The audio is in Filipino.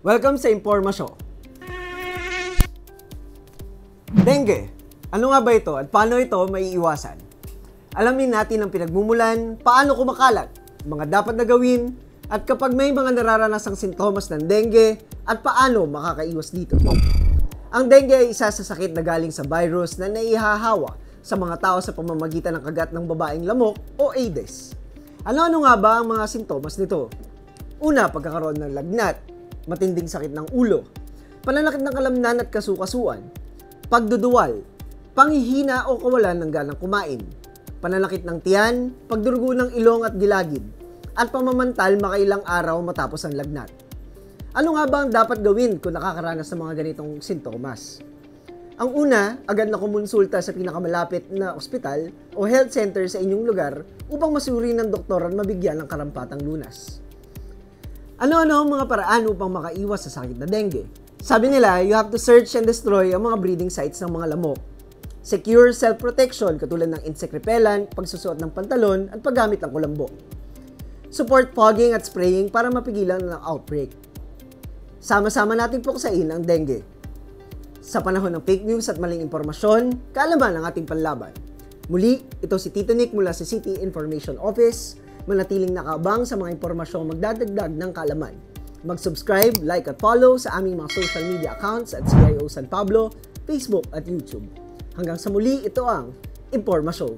Welcome sa Impormasyon. Dengue. Ano nga ba ito at paano ito maiiwasan? Alamin natin ang pinagmumulan, paano kumakalat, mga dapat na gawin, at kapag may mga nararanasang sintomas ng dengue, at paano makakaiwas dito. Ang dengue ay isa sa sakit na galing sa virus na naihahawa sa mga tao sa pamamagitan ng kagat ng babaeng lamok o Aedes. Ano-ano nga ba ang mga sintomas nito? Una, pagkakaroon ng lagnat, matinding sakit ng ulo, pananakit ng kalamnan at kasukasuan, pagduduwal, panghihina o kawalan ng ganang kumain, pananakit ng tiyan, pagdurugo ng ilong at gilagid, at pamamantal makailang araw matapos ang lagnat. Ano nga ba ang dapat gawin kung nakakaranas ng mga ganitong sintomas? Ang una, agad na kumonsulta sa pinakamalapit na ospital o health center sa inyong lugar upang masuri ng doktor at mabigyan ng karampatang lunas. Ano-ano ang mga paraan upang makaiwas sa sakit na dengue? Sabi nila, you have to search and destroy ang mga breeding sites ng mga lamok. Secure self-protection katulad ng insect repellent, pagsusuot ng pantalon at paggamit ng kulambo. Support fogging at spraying para mapigilan ng outbreak. Sama-sama nating puksain ang dengue. Sa panahon ng fake news at maling impormasyon, kaalaman ang ating panlaban. Muli, ito si Tito Nick mula sa City Information Office. Manatiling nakaabang sa mga impormasyong magdadagdag ng kaalaman. Mag-subscribe, like at follow sa aming mga social media accounts at CIO San Pablo, Facebook at YouTube. Hanggang sa muli, ito ang Impormasyon.